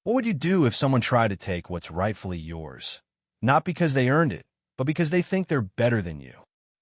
What would you do if someone tried to take what's rightfully yours? Not because they earned it, but because they think they're better than you.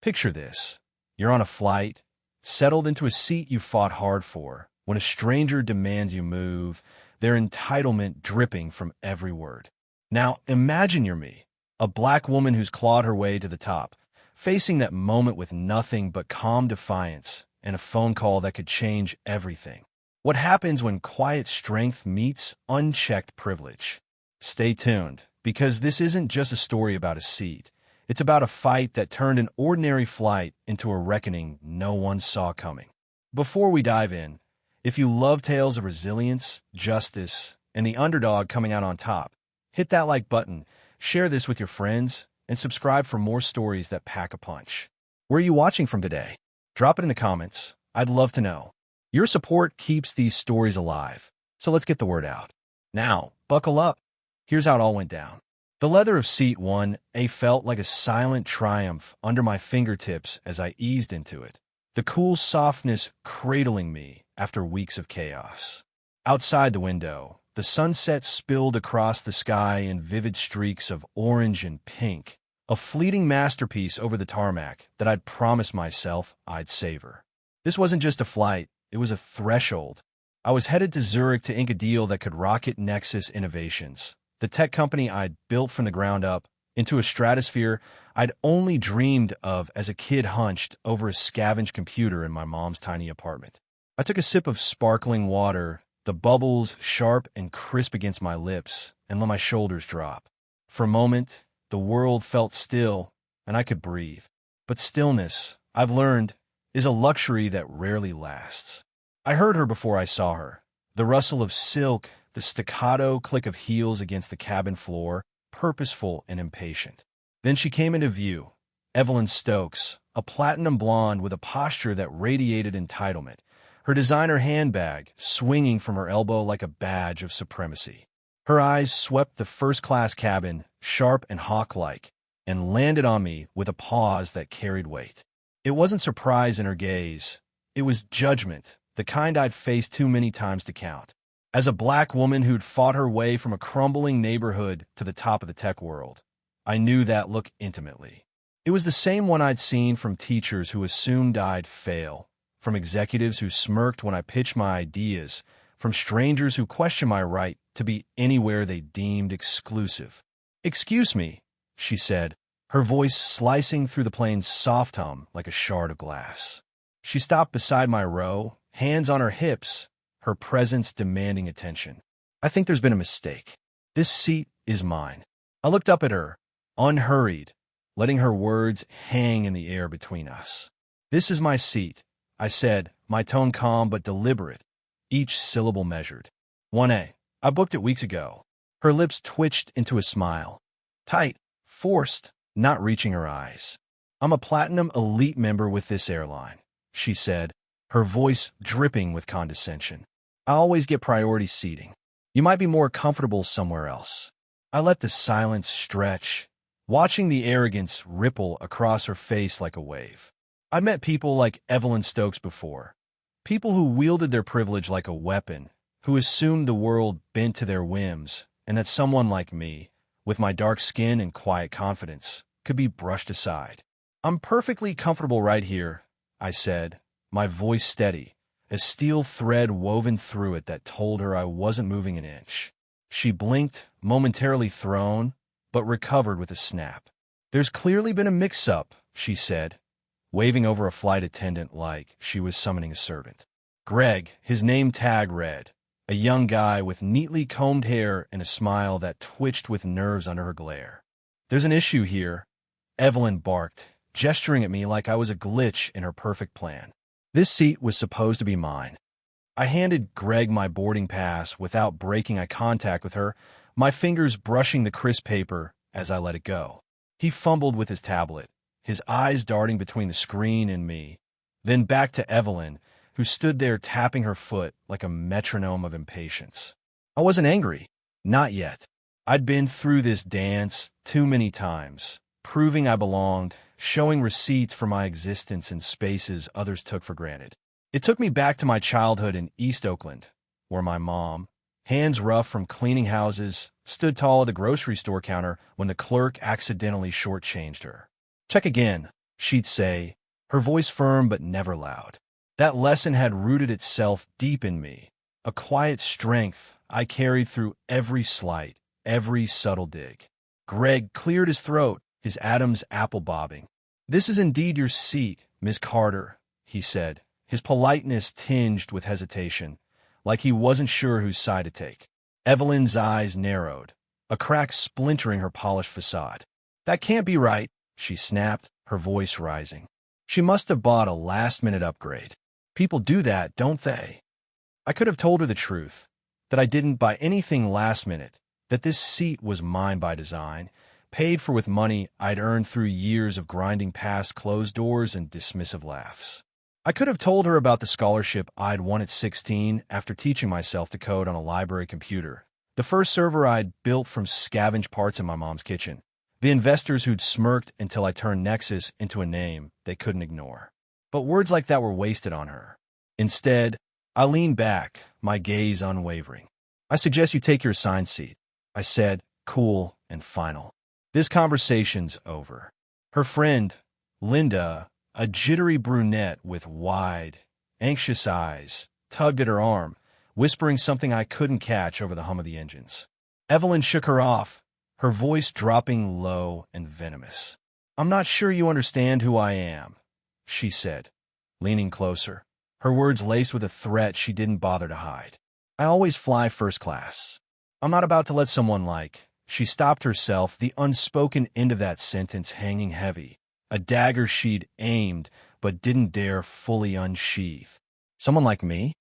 Picture this. You're on a flight, settled into a seat you fought hard for, when a stranger demands you move, their entitlement dripping from every word. Now, imagine you're me, a black woman who's clawed her way to the top, facing that moment with nothing but calm defiance and a phone call that could change everything. What happens when quiet strength meets unchecked privilege? Stay tuned, because this isn't just a story about a seat. It's about a fight that turned an ordinary flight into a reckoning no one saw coming. Before we dive in, if you love tales of resilience, justice, and the underdog coming out on top, hit that like button, share this with your friends, and subscribe for more stories that pack a punch. Where are you watching from today? Drop it in the comments. I'd love to know. Your support keeps these stories alive, so let's get the word out. Now, buckle up. Here's how it all went down. The leather of seat 1A felt like a silent triumph under my fingertips as I eased into it, the cool softness cradling me after weeks of chaos. Outside the window, the sunset spilled across the sky in vivid streaks of orange and pink, a fleeting masterpiece over the tarmac that I'd promised myself I'd savor. This wasn't just a flight, it was a threshold. I was headed to Zurich to ink a deal that could rocket Nexus Innovations, the tech company I'd built from the ground up, into a stratosphere I'd only dreamed of as a kid hunched over a scavenged computer in my mom's tiny apartment. I took a sip of sparkling water, the bubbles sharp and crisp against my lips, and let my shoulders drop. For a moment, the world felt still, and I could breathe. But stillness, I've learned, is a luxury that rarely lasts. I heard her before I saw her. The rustle of silk, the staccato click of heels against the cabin floor, purposeful and impatient. Then she came into view, Evelyn Stokes, a platinum blonde with a posture that radiated entitlement, her designer handbag swinging from her elbow like a badge of supremacy. Her eyes swept the first-class cabin, sharp and hawk-like, and landed on me with a pause that carried weight. It wasn't surprise in her gaze. It was judgment, the kind I'd faced too many times to count. As a black woman who'd fought her way from a crumbling neighborhood to the top of the tech world, I knew that look intimately. It was the same one I'd seen from teachers who assumed I'd fail, from executives who smirked when I pitched my ideas, from strangers who questioned my right to be anywhere they deemed exclusive. "Excuse me," she said, her voice slicing through the plane's soft hum like a shard of glass. She stopped beside my row, hands on her hips, her presence demanding attention. "I think there's been a mistake. This seat is mine." I looked up at her, unhurried, letting her words hang in the air between us. "This is my seat," I said, my tone calm but deliberate, each syllable measured. 1A. I booked it weeks ago. Her lips twitched into a smile. Tight, forced, not reaching her eyes. "I'm a platinum elite member with this airline," she said, her voice dripping with condescension. "I always get priority seating. You might be more comfortable somewhere else." I let the silence stretch, watching the arrogance ripple across her face like a wave. I'd met people like Evelyn Stokes before, people who wielded their privilege like a weapon, who assumed the world bent to their whims, and that someone like me, with my dark skin and quiet confidence, could be brushed aside. "I'm perfectly comfortable right here," I said, my voice steady, a steel thread woven through it that told her I wasn't moving an inch. She blinked, momentarily thrown, but recovered with a snap. "There's clearly been a mix-up," she said, waving over a flight attendant like she was summoning a servant. Greg, his name tag read, a young guy with neatly combed hair and a smile that twitched with nerves under her glare. "There's an issue here," Evelyn barked, gesturing at me like I was a glitch in her perfect plan. This seat was supposed to be mine. I handed Greg my boarding pass without breaking eye contact with her, my fingers brushing the crisp paper as I let it go. He fumbled with his tablet, his eyes darting between the screen and me, then back to Evelyn, who stood there tapping her foot like a metronome of impatience. I wasn't angry. Not yet. I'd been through this dance too many times, proving I belonged, showing receipts for my existence in spaces others took for granted. It took me back to my childhood in East Oakland, where my mom, hands rough from cleaning houses, stood tall at the grocery store counter when the clerk accidentally shortchanged her. "Check again," she'd say, her voice firm but never loud. That lesson had rooted itself deep in me, a quiet strength I carried through every slight, every subtle dig. Greg cleared his throat, his Adam's apple bobbing. "This is indeed your seat, Miss Carter," he said, his politeness tinged with hesitation, like he wasn't sure whose side to take. Evelyn's eyes narrowed, a crack splintering her polished facade. "That can't be right," she snapped, her voice rising. She must have bought a last-minute upgrade. People do that, don't they? I could have told her the truth, that I didn't buy anything last minute, that this seat was mine by design, paid for with money I'd earned through years of grinding past closed doors and dismissive laughs. I could have told her about the scholarship I'd won at 16 after teaching myself to code on a library computer, the first server I'd built from scavenged parts in my mom's kitchen, the investors who'd smirked until I turned Nexus into a name they couldn't ignore. But words like that were wasted on her. Instead, I leaned back, my gaze unwavering. "I suggest you take your assigned seat," I said, cool and final. "This conversation's over." Her friend, Linda, a jittery brunette with wide, anxious eyes, tugged at her arm, whispering something I couldn't catch over the hum of the engines. Evelyn shook her off, her voice dropping low and venomous. "I'm not sure you understand who I am," she said, leaning closer, her words laced with a threat she didn't bother to hide. "I always fly first class. I'm not about to let someone like—" She stopped herself, the unspoken end of that sentence hanging heavy, a dagger she'd aimed but didn't dare fully unsheath. "Someone like me?"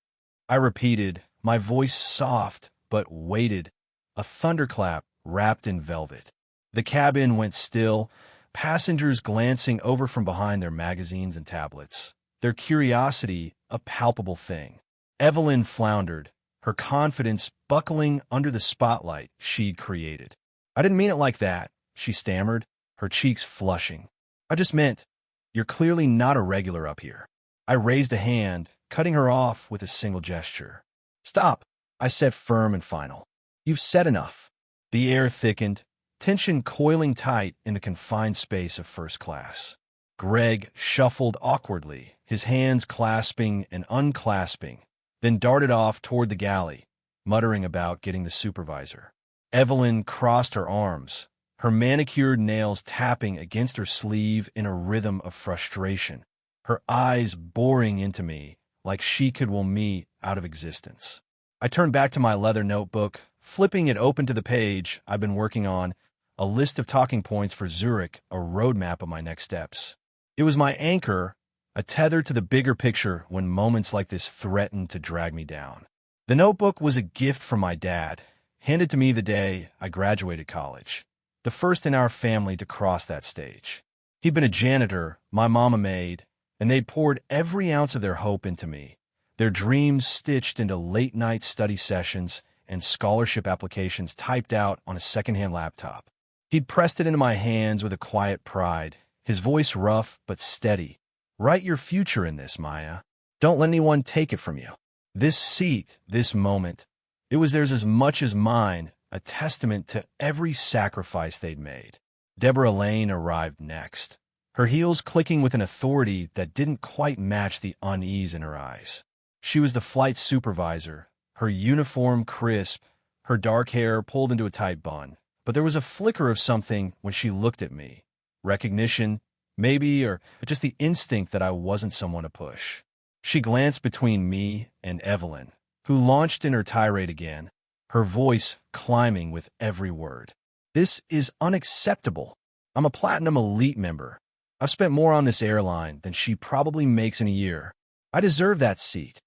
I repeated, my voice soft but weighted, a thunderclap wrapped in velvet. The cabin went still, passengers glancing over from behind their magazines and tablets, their curiosity a palpable thing. Evelyn floundered, her confidence buckling under the spotlight she'd created. "I didn't mean it like that," she stammered, her cheeks flushing. "I just meant, you're clearly not a regular up here." I raised a hand, cutting her off with a single gesture. "Stop," I said, firm and final. "You've said enough." The air thickened, tension coiling tight in the confined space of first class. Greg shuffled awkwardly, his hands clasping and unclasping, then darted off toward the galley, muttering about getting the supervisor. Evelyn crossed her arms, her manicured nails tapping against her sleeve in a rhythm of frustration, her eyes boring into me like she could will me out of existence. I turned back to my leather notebook, flipping it open to the page I've been working on, a list of talking points for Zurich, a roadmap of my next steps. It was my anchor, a tether to the bigger picture when moments like this threatened to drag me down. The notebook was a gift from my dad, handed to me the day I graduated college, the first in our family to cross that stage. He'd been a janitor, my mom a maid, and they'd poured every ounce of their hope into me, their dreams stitched into late-night study sessions and scholarship applications typed out on a secondhand laptop. He'd pressed it into my hands with a quiet pride, his voice rough but steady. "Write your future in this, Maya. Don't let anyone take it from you." This seat, this moment, it was theirs as much as mine, a testament to every sacrifice they'd made. Deborah Lane arrived next, her heels clicking with an authority that didn't quite match the unease in her eyes. She was the flight supervisor, her uniform crisp, her dark hair pulled into a tight bun. But there was a flicker of something when she looked at me. Recognition, maybe, or just the instinct that I wasn't someone to push. She glanced between me and Evelyn, who launched in her tirade again, her voice climbing with every word. "This is unacceptable. I'm a Platinum Elite member. I've spent more on this airline than she probably makes in a year. I deserve that seat."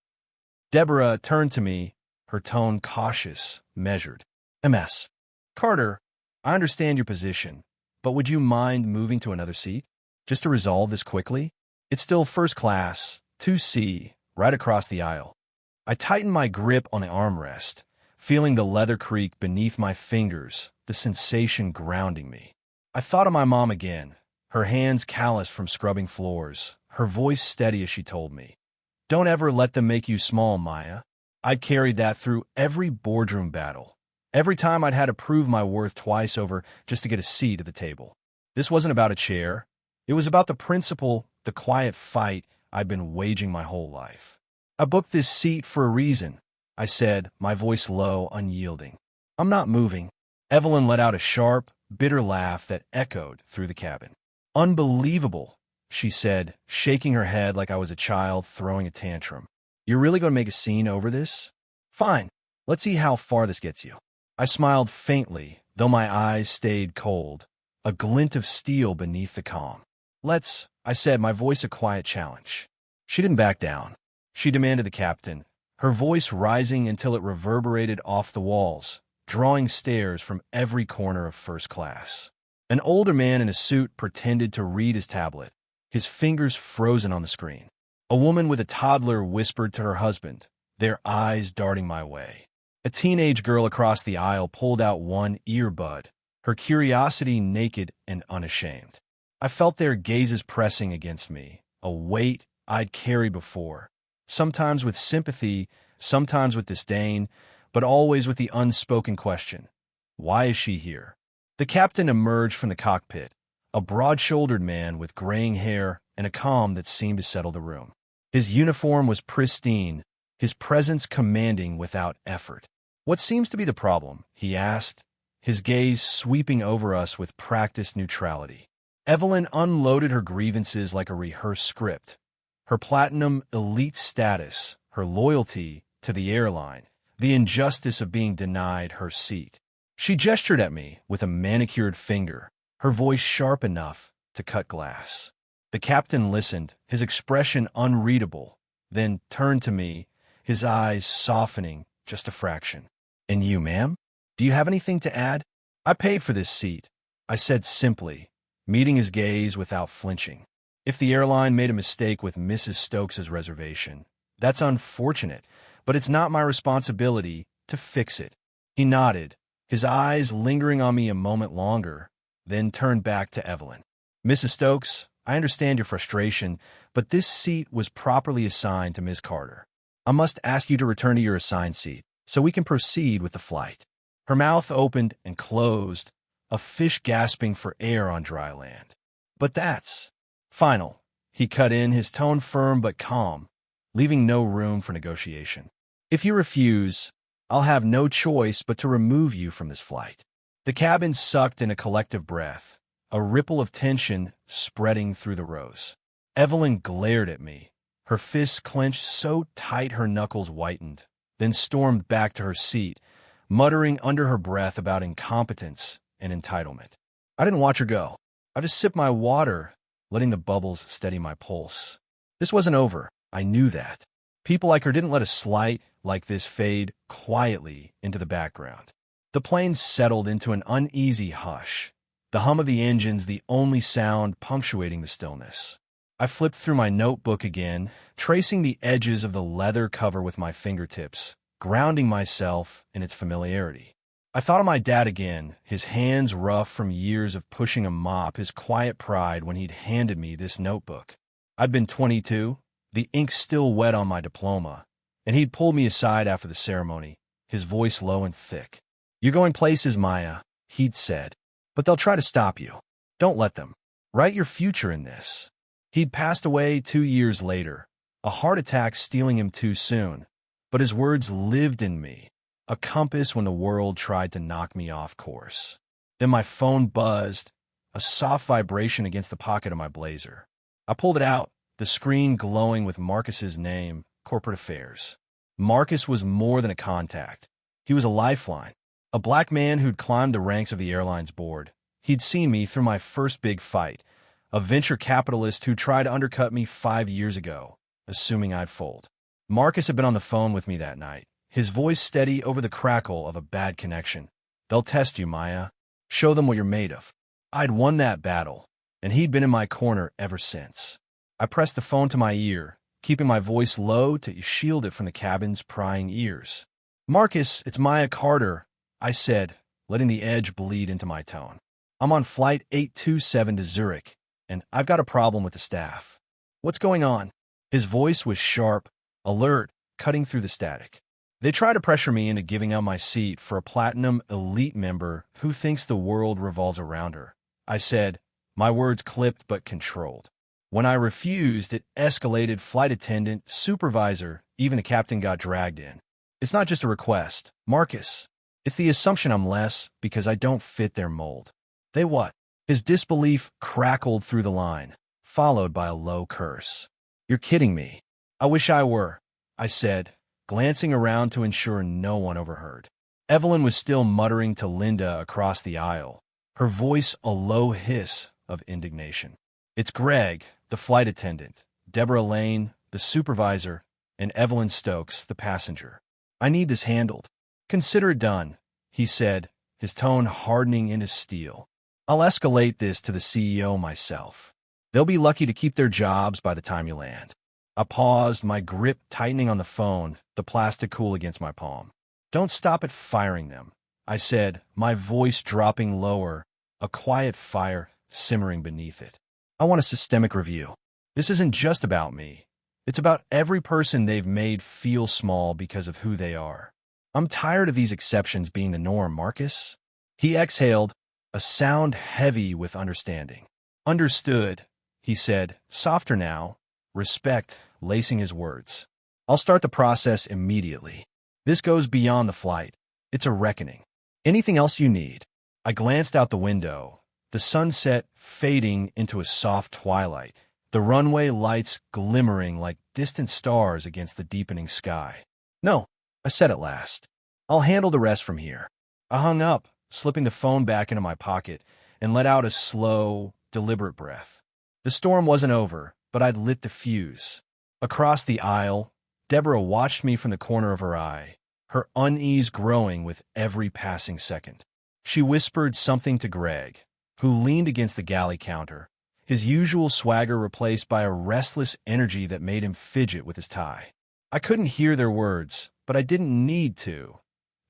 Deborah turned to me, her tone cautious, measured. "MS. Carter, I understand your position, but would you mind moving to another seat? Just to resolve this quickly? It's still first class, 2C, right across the aisle." I tightened my grip on the armrest, feeling the leather creak beneath my fingers, the sensation grounding me. I thought of my mom again, her hands calloused from scrubbing floors, her voice steady as she told me, "Don't ever let them make you small, Maya. I'd carried that through every boardroom battle. Every time I'd had to prove my worth twice over just to get a seat at the table. This wasn't about a chair. It was about the principle, the quiet fight I'd been waging my whole life. I booked this seat for a reason, I said, my voice low, unyielding. I'm not moving. Evelyn let out a sharp, bitter laugh that echoed through the cabin. Unbelievable, she said, shaking her head like I was a child throwing a tantrum. You're really going to make a scene over this? Fine. Let's see how far this gets you. I smiled faintly, though my eyes stayed cold, a glint of steel beneath the calm. Let's, I said, my voice a quiet challenge. She didn't back down. She demanded the captain, her voice rising until it reverberated off the walls, drawing stares from every corner of first class. An older man in a suit pretended to read his tablet, his fingers frozen on the screen. A woman with a toddler whispered to her husband, their eyes darting my way. A teenage girl across the aisle pulled out one earbud, her curiosity naked and unashamed. I felt their gazes pressing against me, a weight I'd carried before, sometimes with sympathy, sometimes with disdain, but always with the unspoken question, why is she here? The captain emerged from the cockpit, a broad-shouldered man with graying hair and a calm that seemed to settle the room. His uniform was pristine, his presence commanding without effort. What seems to be the problem? He asked, his gaze sweeping over us with practiced neutrality. Evelyn unloaded her grievances like a rehearsed script. Her platinum elite status, her loyalty to the airline, the injustice of being denied her seat. She gestured at me with a manicured finger, her voice sharp enough to cut glass. The captain listened, his expression unreadable, then turned to me, his eyes softening just a fraction. And you, ma'am? Do you have anything to add? I paid for this seat, I said simply, meeting his gaze without flinching. If the airline made a mistake with Mrs. Stokes's reservation, that's unfortunate, but it's not my responsibility to fix it. He nodded, his eyes lingering on me a moment longer, then turned back to Evelyn. Mrs. Stokes, I understand your frustration, but this seat was properly assigned to Ms. Carter. I must ask you to return to your assigned seat, so we can proceed with the flight. Her mouth opened and closed, a fish gasping for air on dry land. But that's final. He cut in, his tone firm but calm, leaving no room for negotiation. If you refuse, I'll have no choice but to remove you from this flight. The cabin sucked in a collective breath, a ripple of tension spreading through the rows. Evelyn glared at me, her fists clenched so tight her knuckles whitened, then stormed back to her seat, muttering under her breath about incompetence and entitlement. I didn't watch her go. I just sipped my water, letting the bubbles steady my pulse. This wasn't over. I knew that. People like her didn't let a slight like this fade quietly into the background. The plane settled into an uneasy hush, the hum of the engines the only sound punctuating the stillness. I flipped through my notebook again, tracing the edges of the leather cover with my fingertips, grounding myself in its familiarity. I thought of my dad again, his hands rough from years of pushing a mop, his quiet pride when he'd handed me this notebook. I'd been 22, the ink still wet on my diploma, and he'd pulled me aside after the ceremony, his voice low and thick. You're going places, Maya, he'd said, but they'll try to stop you. Don't let them. Write your future in this. He'd passed away 2 years later, a heart attack stealing him too soon, but his words lived in me, a compass when the world tried to knock me off course. Then my phone buzzed, a soft vibration against the pocket of my blazer. I pulled it out, the screen glowing with Marcus's name, corporate affairs. Marcus was more than a contact. He was a lifeline, a black man who'd climbed the ranks of the airline's board. He'd seen me through my first big fight, a venture capitalist who tried to undercut me 5 years ago, assuming I'd fold. Marcus had been on the phone with me that night, his voice steady over the crackle of a bad connection. They'll test you, Maya. Show them what you're made of. I'd won that battle, and he'd been in my corner ever since. I pressed the phone to my ear, keeping my voice low to shield it from the cabin's prying ears. Marcus, it's Maya Carter, I said, letting the edge bleed into my tone. I'm on flight 827 to Zurich, and I've got a problem with the staff. What's going on? His voice was sharp, alert, cutting through the static. They try to pressure me into giving up my seat for a platinum elite member who thinks the world revolves around her. I said, my words clipped but controlled. When I refused, it escalated. Flight attendant, supervisor, even the captain got dragged in. It's not just a request, Marcus. It's the assumption I'm less because I don't fit their mold. They what? His disbelief crackled through the line, followed by a low curse. You're kidding me. I wish I were, I said, glancing around to ensure no one overheard. Evelyn was still muttering to Linda across the aisle, her voice a low hiss of indignation. It's Greg, the flight attendant, Deborah Lane, the supervisor, and Evelyn Stokes, the passenger. I need this handled. Consider it done, he said, his tone hardening into steel. I'll escalate this to the CEO myself. They'll be lucky to keep their jobs by the time you land. I paused, my grip tightening on the phone, the plastic cool against my palm. Don't stop at firing them, I said, my voice dropping lower, a quiet fire simmering beneath it. I want a systemic review. This isn't just about me. It's about every person they've made feel small because of who they are. I'm tired of these exceptions being the norm, Marcus. He exhaled, a sound heavy with understanding. Understood, he said, softer now, respect lacing his words. I'll start the process immediately. This goes beyond the flight. It's a reckoning. Anything else you need? I glanced out the window, the sunset fading into a soft twilight, the runway lights glimmering like distant stars against the deepening sky. No, I said at last. I'll handle the rest from here. I hung up, slipping the phone back into my pocket, and let out a slow, deliberate breath. The storm wasn't over, but I'd lit the fuse. Across the aisle, Deborah watched me from the corner of her eye, her unease growing with every passing second. She whispered something to Greg, who leaned against the galley counter, his usual swagger replaced by a restless energy that made him fidget with his tie. I couldn't hear their words, but I didn't need to.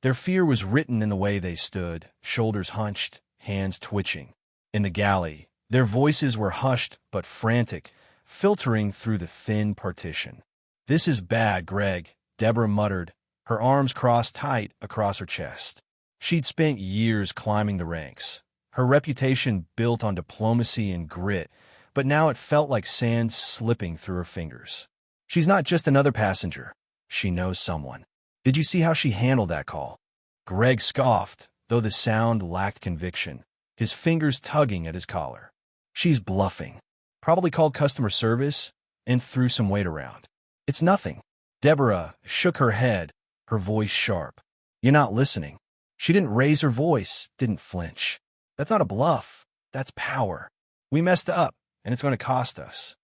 Their fear was written in the way they stood, shoulders hunched, hands twitching. In the galley, their voices were hushed but frantic, filtering through the thin partition. This is bad, Greg, Deborah muttered, her arms crossed tight across her chest. She'd spent years climbing the ranks, her reputation built on diplomacy and grit, but now it felt like sand slipping through her fingers. She's not just another passenger. She knows someone. Did you see how she handled that call? Greg scoffed, though the sound lacked conviction, his fingers tugging at his collar. She's bluffing. Probably called customer service and threw some weight around. It's nothing. Deborah shook her head, her voice sharp. You're not listening. She didn't raise her voice, didn't flinch. That's not a bluff. That's power. We messed up, and it's going to cost us.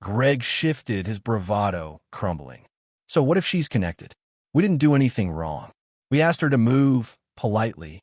Greg shifted, his bravado crumbling. So what if she's connected? We didn't do anything wrong. We asked her to move, politely,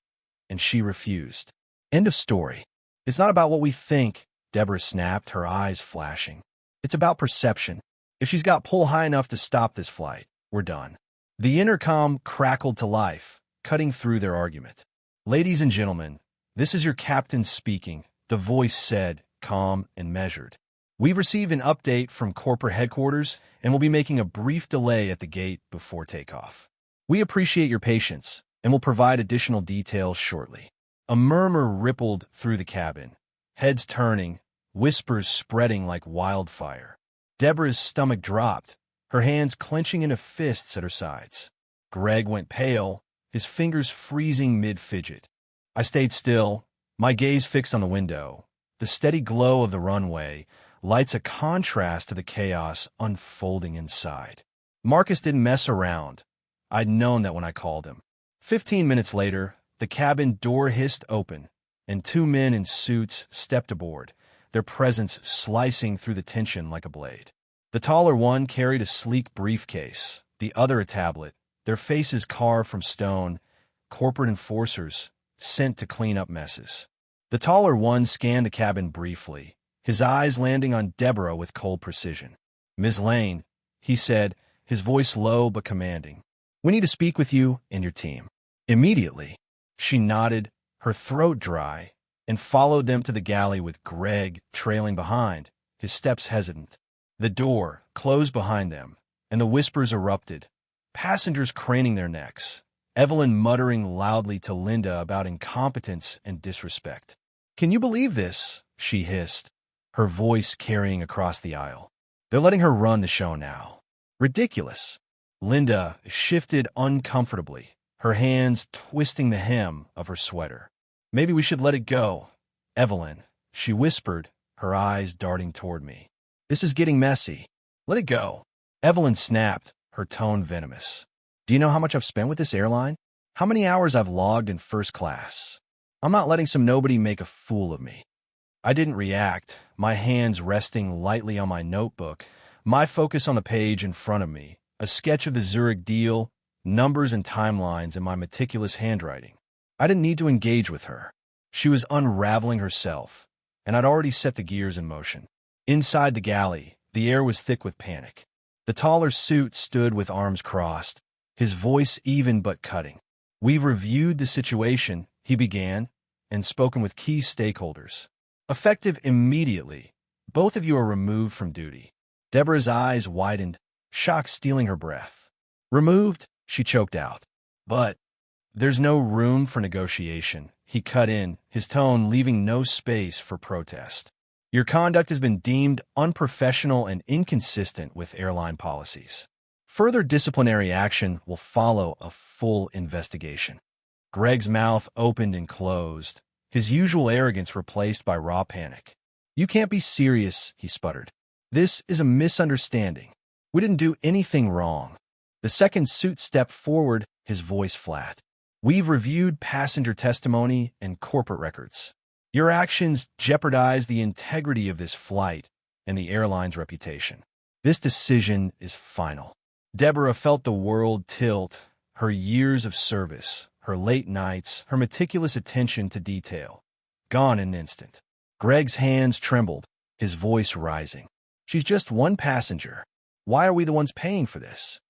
and she refused. End of story. It's not about what we think, Deborah snapped, her eyes flashing. It's about perception. If she's got pull high enough to stop this flight, we're done. The intercom crackled to life, cutting through their argument. Ladies and gentlemen, this is your captain speaking, the voice said, calm and measured. We've received an update from corporate headquarters and will be making a brief delay at the gate before takeoff. We appreciate your patience and will provide additional details shortly. A murmur rippled through the cabin, heads turning, whispers spreading like wildfire. Deborah's stomach dropped, her hands clenching into fists at her sides. Greg went pale, his fingers freezing mid-fidget. I stayed still, my gaze fixed on the window. The steady glow of the runway lights a contrast to the chaos unfolding inside. Marcus didn't mess around. I'd known that when I called him. 15 minutes later, the cabin door hissed open, and two men in suits stepped aboard, their presence slicing through the tension like a blade. The taller one carried a sleek briefcase, the other a tablet, their faces carved from stone, corporate enforcers sent to clean up messes. The taller one scanned the cabin briefly, his eyes landing on Deborah with cold precision. Ms. Lane, he said, his voice low but commanding. We need to speak with you and your team. Immediately. She nodded, her throat dry, and followed them to the galley with Greg trailing behind, his steps hesitant. The door closed behind them, and the whispers erupted. passengers craning their necks, Evelyn muttering loudly to Linda about incompetence and disrespect. "Can you believe this?" she hissed, her voice carrying across the aisle. "They're letting her run the show now. Ridiculous." Linda shifted uncomfortably, her hands twisting the hem of her sweater. "Maybe we should let it go, Evelyn," she whispered, her eyes darting toward me. "This is getting messy. Let it go." Evelyn snapped, her tone venomous. "Do you know how much I've spent with this airline? How many hours I've logged in first class? I'm not letting some nobody make a fool of me." I didn't react, my hands resting lightly on my notebook, my focus on the page in front of me, a sketch of the Zurich deal, numbers and timelines in my meticulous handwriting. I didn't need to engage with her. She was unraveling herself, and I'd already set the gears in motion. Inside the galley, the air was thick with panic. The taller suit stood with arms crossed, his voice even but cutting. "We've reviewed the situation," he began, "and spoken with key stakeholders. Effective immediately, both of you are removed from duty." Deborah's eyes widened, shock stealing her breath. "Removed?" she choked out. "But there's no room for negotiation," he cut in, his tone leaving no space for protest. "Your conduct has been deemed unprofessional and inconsistent with airline policies. Further disciplinary action will follow a full investigation." Greg's mouth opened and closed, his usual arrogance replaced by raw panic. "You can't be serious," he sputtered. "This is a misunderstanding. We didn't do anything wrong." The second suit stepped forward, his voice flat. "We've reviewed passenger testimony and corporate records. Your actions jeopardize the integrity of this flight and the airline's reputation. This decision is final." Deborah felt the world tilt, her years of service, her late nights, her meticulous attention to detail, gone in an instant. Greg's hands trembled, his voice rising. "She's just one passenger. Why are we the ones paying for this?"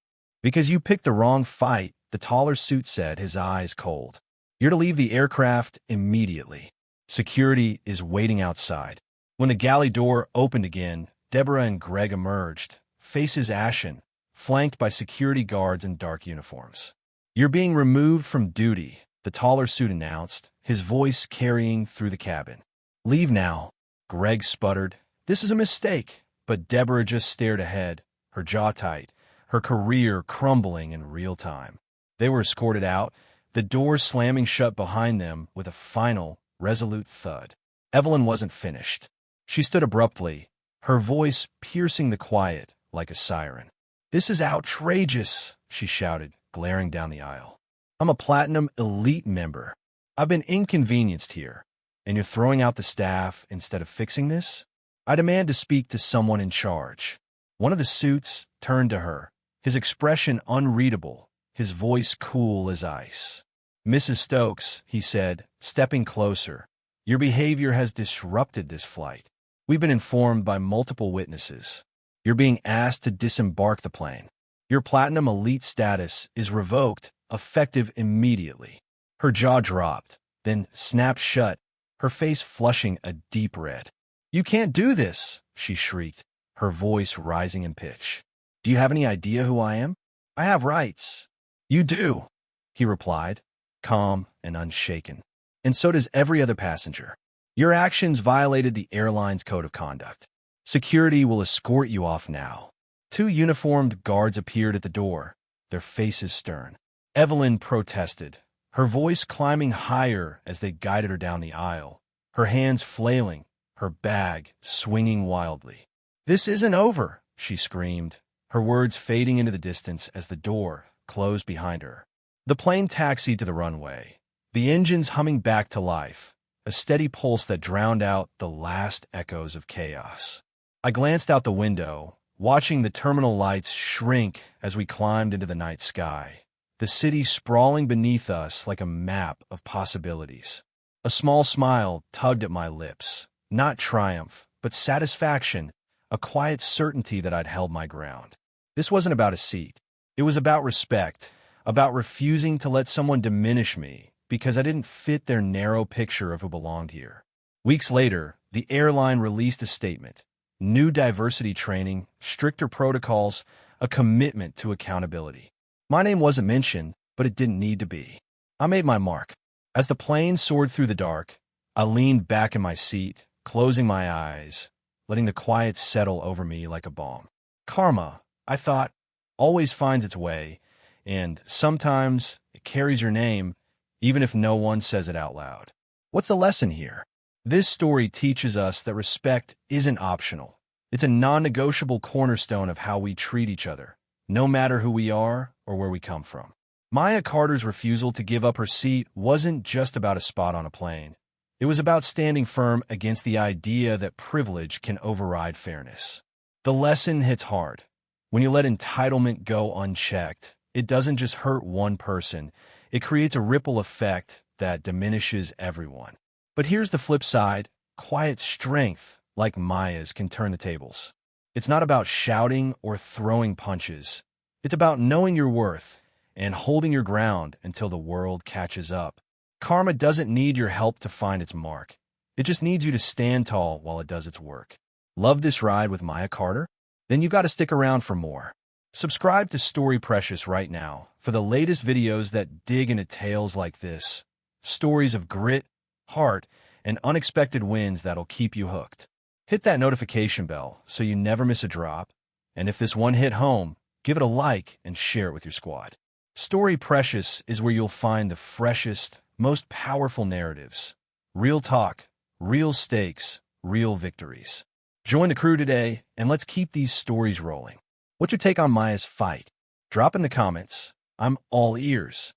"Because you picked the wrong fight," the taller suit said, his eyes cold. "You're to leave the aircraft immediately. Security is waiting outside." When the galley door opened again, Deborah and Greg emerged, faces ashen, flanked by security guards in dark uniforms. "You're being removed from duty," the taller suit announced, his voice carrying through the cabin. "Leave now," Greg sputtered. "This is a mistake." But Deborah just stared ahead, her jaw tight, her career crumbling in real time. They were escorted out, the door slamming shut behind them with a final, resolute thud. Evelyn wasn't finished. She stood abruptly, her voice piercing the quiet like a siren. "This is outrageous," she shouted, glaring down the aisle. "I'm a Platinum Elite member. I've been inconvenienced here, and you're throwing out the staff instead of fixing this? I demand to speak to someone in charge." One of the suits turned to her, his expression unreadable, his voice cool as ice. "Mrs. Stokes," he said, stepping closer, "your behavior has disrupted this flight. We've been informed by multiple witnesses. You're being asked to disembark the plane. Your Platinum Elite status is revoked, effective immediately." Her jaw dropped, then snapped shut, her face flushing a deep red. "You can't do this," she shrieked, her voice rising in pitch. "Do you have any idea who I am? I have rights." "You do," he replied, calm and unshaken. "And so does every other passenger. Your actions violated the airline's code of conduct. Security will escort you off now." Two uniformed guards appeared at the door, their faces stern. Evelyn protested, her voice climbing higher as they guided her down the aisle, her hands flailing, her bag swinging wildly. "This isn't over," she screamed, her words fading into the distance as the door closed behind her. The plane taxied to the runway, the engines humming back to life, a steady pulse that drowned out the last echoes of chaos. I glanced out the window, watching the terminal lights shrink as we climbed into the night sky, the city sprawling beneath us like a map of possibilities. A small smile tugged at my lips, not triumph, but satisfaction, a quiet certainty that I'd held my ground. This wasn't about a seat. It was about respect, about refusing to let someone diminish me because I didn't fit their narrow picture of who belonged here. Weeks later, the airline released a statement. New diversity training, stricter protocols, a commitment to accountability. My name wasn't mentioned, but it didn't need to be. I made my mark. As the plane soared through the dark, I leaned back in my seat, closing my eyes, letting the quiet settle over me like a balm. Karma, I thought, always finds its way, and sometimes it carries your name, even if no one says it out loud. What's the lesson here? This story teaches us that respect isn't optional. It's a non-negotiable cornerstone of how we treat each other, no matter who we are or where we come from. Maya Carter's refusal to give up her seat wasn't just about a spot on a plane. It was about standing firm against the idea that privilege can override fairness. The lesson hits hard. When you let entitlement go unchecked, it doesn't just hurt one person, it creates a ripple effect that diminishes everyone. But here's the flip side. Quiet strength, like Maya's, can turn the tables. It's not about shouting or throwing punches. It's about knowing your worth and holding your ground until the world catches up. Karma doesn't need your help to find its mark. It just needs you to stand tall while it does its work. Love this ride with Maya Carter? Then you've got to stick around for more. Subscribe to Story Precious right now for the latest videos that dig into tales like this. Stories of grit, heart, and unexpected wins that'll keep you hooked. Hit that notification bell so you never miss a drop. And if this one hit home, give it a like and share it with your squad. Story Precious is where you'll find the freshest, most powerful narratives. Real talk, real stakes, real victories. Join the crew today, and let's keep these stories rolling. What's your take on Maya's fight? Drop in the comments. I'm all ears.